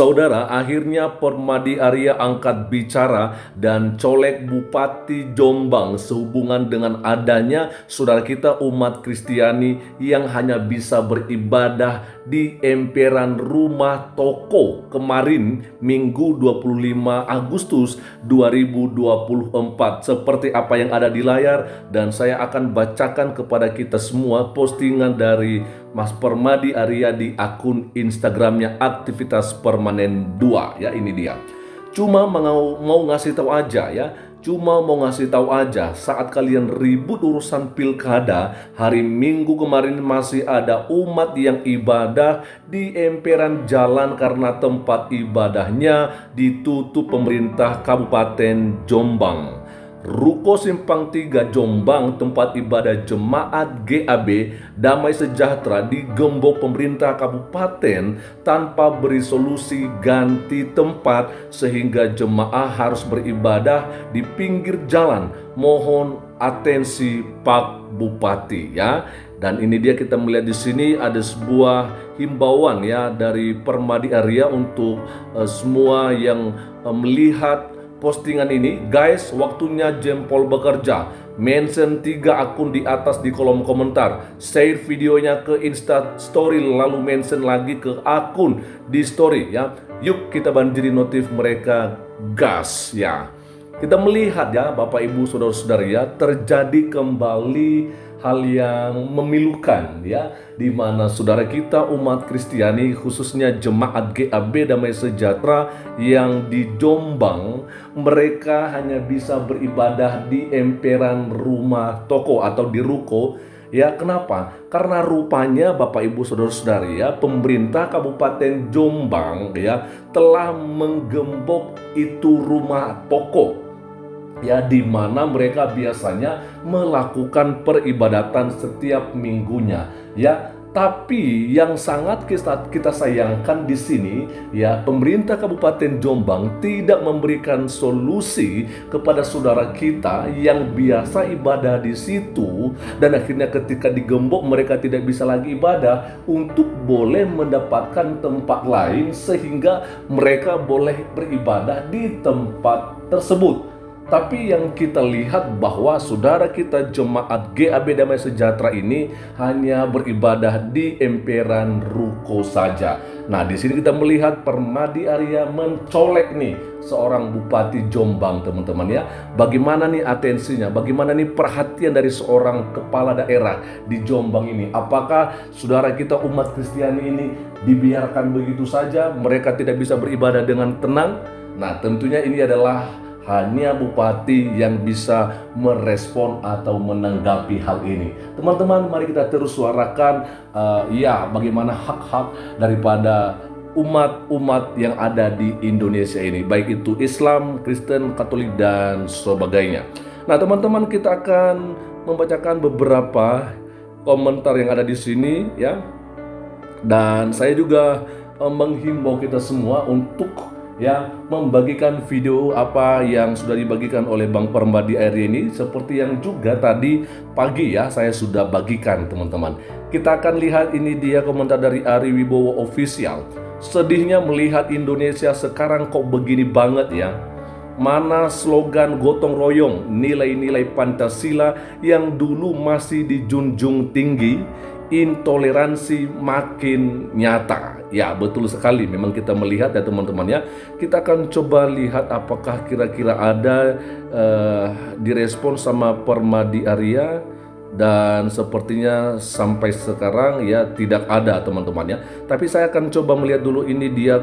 Saudara, akhirnya Permadi Arya angkat bicara dan colek Bupati Jombang sehubungan dengan adanya saudara kita umat Kristiani yang hanya bisa beribadah di emperan rumah toko kemarin Minggu 25 Agustus 2024. Seperti apa yang ada di layar, dan saya akan bacakan kepada kita semua postingan dari Mas Permadi Arya di akun Instagramnya Aktivitas Permanen 2 ya, ini dia. Cuma mau ngasih tahu aja ya. Cuma mau ngasih tahu aja, saat kalian ribut urusan pilkada, hari Minggu kemarin masih ada umat yang ibadah di emperan jalan karena tempat ibadahnya ditutup pemerintah Kabupaten Jombang. Ruko Simpang 3 Jombang, tempat ibadah jemaat GAB Damai Sejahtera digembok pemerintah kabupaten tanpa beri solusi ganti tempat sehingga jemaah harus beribadah di pinggir jalan. Mohon atensi Pak Bupati ya. Dan ini dia, kita melihat di sini ada sebuah himbauan ya dari Permadi Arya untuk semua yang melihat postingan ini. Guys, waktunya jempol bekerja. Mention 3 akun di atas di kolom komentar. Share videonya ke Insta Story, lalu mention lagi ke akun di Story ya. Yuk kita banjiri notif mereka, gas ya. Kita melihat ya Bapak Ibu Saudara-saudara ya, terjadi kembali hal yang memilukan ya, di mana saudara kita umat Kristiani khususnya jemaat GAB Damai Sejahtera yang di Jombang, mereka hanya bisa beribadah di emperan rumah toko atau di ruko ya. Kenapa? Karena rupanya Bapak Ibu Saudara-saudara ya, pemerintah Kabupaten Jombang ya telah menggembok itu rumah toko ya, di mana mereka biasanya melakukan peribadatan setiap minggunya ya. Tapi yang sangat kita sayangkan di sini ya, pemerintah Kabupaten Jombang tidak memberikan solusi kepada saudara kita yang biasa ibadah di situ, dan akhirnya ketika digembok mereka tidak bisa lagi ibadah untuk boleh mendapatkan tempat lain sehingga mereka boleh beribadah di tempat tersebut. Tapi yang kita lihat bahwa saudara kita jemaat GAB Damai Sejahtera ini hanya beribadah di emperan ruko saja. Nah, di sini kita melihat Permadi Arya mencolek nih seorang Bupati Jombang, teman-teman ya. Bagaimana nih atensinya? Bagaimana nih perhatian dari seorang kepala daerah di Jombang ini? Apakah saudara kita umat Kristiani ini dibiarkan begitu saja? Mereka tidak bisa beribadah dengan tenang? Nah, tentunya ini adalah hanya bupati yang bisa merespon atau menanggapi hal ini. Teman-teman, mari kita terus suarakan ya bagaimana hak-hak daripada umat-umat yang ada di Indonesia ini, baik itu Islam, Kristen, Katolik dan sebagainya. Nah, teman-teman, kita akan membacakan beberapa komentar yang ada di sini ya. Dan saya juga menghimbau kita semua untuk ya membagikan video apa yang sudah dibagikan oleh Bang Permadi Arya ini, seperti yang juga tadi pagi ya saya sudah bagikan, teman-teman. Kita akan lihat, ini dia komentar dari Ari Wibowo Official. Sedihnya melihat Indonesia sekarang kok begini banget ya. Mana slogan gotong royong, nilai-nilai Pancasila yang dulu masih dijunjung tinggi, intoleransi makin nyata. Ya, betul sekali. Memang kita melihat ya teman-teman ya. Kita akan coba lihat apakah kira-kira ada direspon sama Permadi Arya, dan sepertinya sampai sekarang ya tidak ada, teman-teman ya. Tapi saya akan coba melihat dulu, ini dia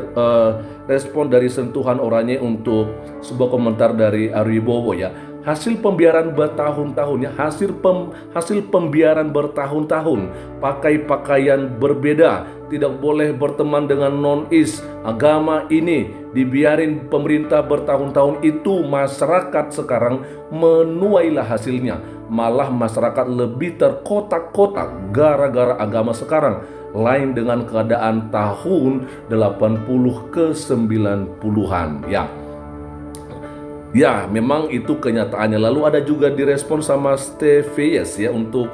respon dari Sentuhan Oranye untuk sebuah komentar dari Ari Wibowo ya. Hasil pembiaran bertahun-tahun ya, hasil pembiaran bertahun-tahun, pakai pakaian berbeda, tidak boleh berteman dengan non-is, agama ini dibiarin pemerintah bertahun-tahun, itu masyarakat sekarang menuailah hasilnya. Malah masyarakat lebih terkotak-kotak gara-gara agama sekarang lain dengan keadaan tahun 80 ke 90-an ya. Ya, memang itu kenyataannya. Lalu ada juga direspon sama Stevies ya untuk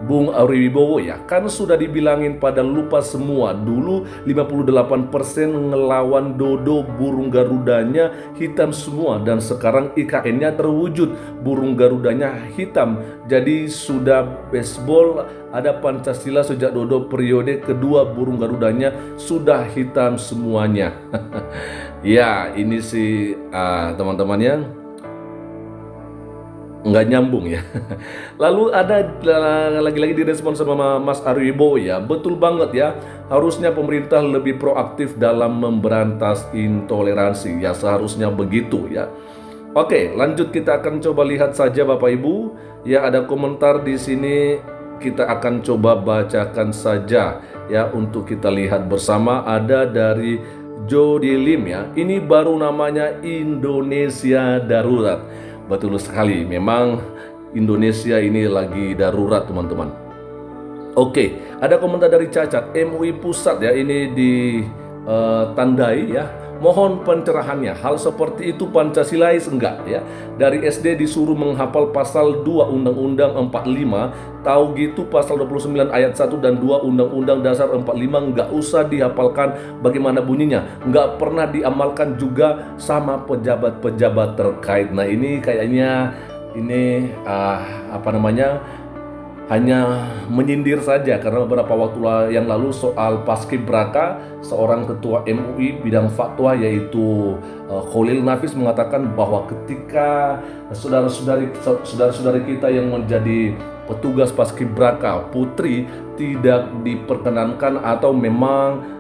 Bung Ari Wibowo ya, kan sudah dibilangin pada lupa semua. Dulu 58% ngelawan dodo, burung garudanya hitam semua, dan sekarang IKN-nya terwujud, burung garudanya hitam. Jadi sudah baseball, ada Pancasila sejak dodo periode kedua, burung garudanya sudah hitam semuanya. Ya, ini sih teman-temannya nggak nyambung ya. Lalu ada lagi-lagi direspon sama Mas Ari Wibowo ya, betul banget ya, harusnya pemerintah lebih proaktif dalam memberantas intoleransi ya, seharusnya begitu ya. Oke, lanjut, kita akan coba lihat saja Bapak Ibu ya, ada komentar di sini, kita akan coba bacakan saja ya untuk kita lihat bersama. Ada dari Jody Lim ya, ini baru namanya Indonesia darurat. Betul sekali, memang Indonesia ini lagi darurat teman-teman. Oke, ada komentar dari Cacat, MUI Pusat ya, ini ditandai ya, mohon pencerahannya, hal seperti itu Pancasilais enggak ya? Dari SD disuruh menghafal pasal 2 Undang-Undang 45, tahu gitu pasal 29 ayat 1 dan 2 Undang-Undang Dasar 45 enggak usah dihafalkan bagaimana bunyinya, enggak pernah diamalkan juga sama pejabat-pejabat terkait. Nah ini kayaknya ini hanya menyindir saja, karena beberapa waktu yang lalu soal paskibraka, seorang ketua MUI bidang fatwa yaitu Khalil Nafis mengatakan bahwa ketika saudara-saudari kita yang menjadi petugas paskibraka putri tidak diperkenankan atau memang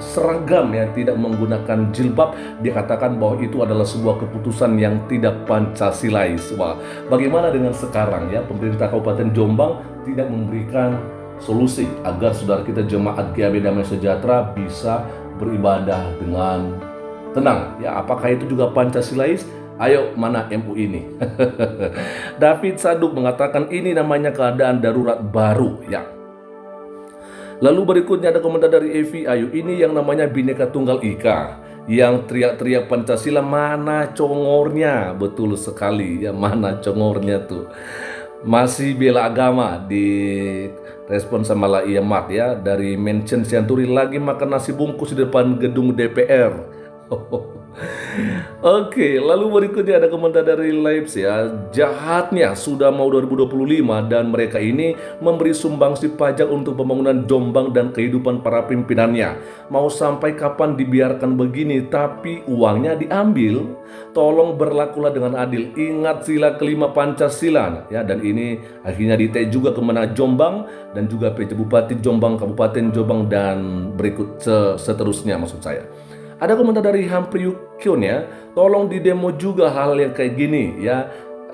seragam ya, tidak menggunakan jilbab, dikatakan bahwa itu adalah sebuah keputusan yang tidak Pancasilais. Wah, bagaimana dengan sekarang ya, pemerintah Kabupaten Jombang tidak memberikan solusi agar saudara kita jemaat GAB Damai Sejahtera bisa beribadah dengan tenang ya, apakah itu juga Pancasilais? Ayo, mana MUI ini? David Saduk mengatakan ini namanya keadaan darurat baru ya. Lalu berikutnya ada komentar dari Evi Ayu, ini yang namanya Bhinneka Tunggal Ika, yang teriak-teriak Pancasila, mana congornya? Betul sekali ya, mana congornya tuh? Masih bela agama, di respon sama Laia Mat ya, dari Mention Sianturi, lagi makan nasi bungkus di depan gedung DPR. Oke, lalu berikutnya ada komentar dari Lives ya, jahatnya sudah mau 2025 dan mereka ini memberi sumbangsi pajak untuk pembangunan Jombang dan kehidupan para pimpinannya. Mau sampai kapan dibiarkan begini tapi uangnya diambil? Tolong berlakulah dengan adil, ingat sila kelima Pancasila ya. Dan ini akhirnya dite juga Kemenang Jombang dan juga PJ Bupati Jombang, Kabupaten Jombang, dan berikut seterusnya maksud saya. Ada komentar dari Hampriukion ya, tolong di demo juga hal yang kayak gini ya.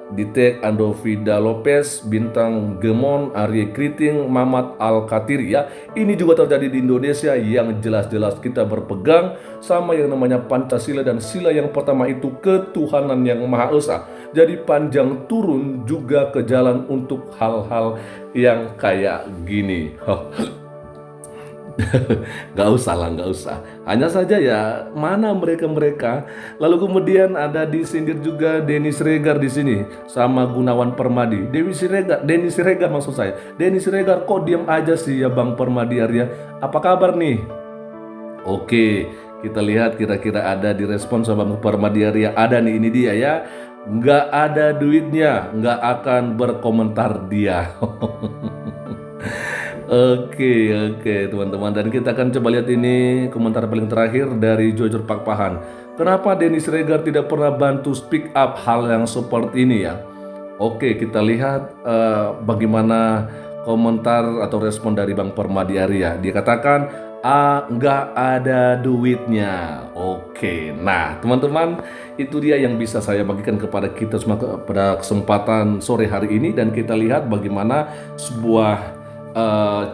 Ditek Andovida Lopez, Bintang Gemon, Arya Kriting, Mamat Al-Katiri ya. Ini juga terjadi di Indonesia yang jelas-jelas kita berpegang sama yang namanya Pancasila, dan sila yang pertama itu ketuhanan yang Maha Esa. Jadi panjang turun juga ke jalan untuk hal-hal yang kayak gini. Gak usah. Hanya saja ya, mana mereka. Lalu kemudian ada disindir juga Denny Siregar di sini sama Gunawan Permadi. Denny Siregar maksud saya. Denny Siregar, kok diam aja sih ya Bang Permadi Arya? Apa kabar nih? Oke, kita lihat kira-kira ada direspon sama Bang Permadi Arya. Ada nih, ini dia ya. Nggak ada duitnya, nggak akan berkomentar dia. Oke teman-teman, dan kita akan coba lihat ini komentar paling terakhir dari Jojor Pakpahan. Kenapa Denny Siregar tidak pernah bantu speak up hal yang seperti ini ya? Oke, kita lihat bagaimana komentar atau respon dari Bang Permadi Arya. Dia katakan nggak ada duitnya. Oke, nah teman-teman, itu dia yang bisa saya bagikan kepada kita semua pada kesempatan sore hari ini. Dan kita lihat bagaimana sebuah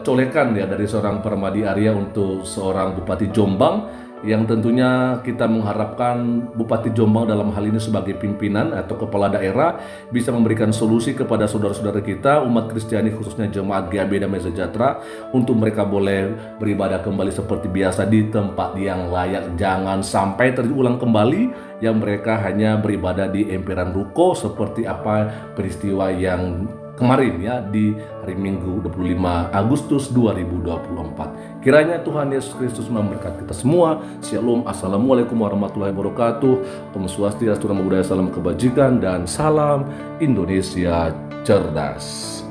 colekan ya dari seorang Permadi Arya untuk seorang Bupati Jombang, yang tentunya kita mengharapkan Bupati Jombang dalam hal ini sebagai pimpinan atau kepala daerah bisa memberikan solusi kepada saudara-saudara kita umat Kristiani, khususnya jemaat GAB Damai Sejahtera, untuk mereka boleh beribadah kembali seperti biasa di tempat yang layak. Jangan sampai terulang kembali yang mereka hanya beribadah di emperan ruko seperti apa peristiwa yang kemarin ya, di hari Minggu 25 Agustus 2024. Kiranya Tuhan Yesus Kristus memberkati kita semua. Shalom, assalamualaikum warahmatullahi wabarakatuh. Om Swastiastu, Namo Buddhaya, salam kebajikan, dan salam Indonesia cerdas.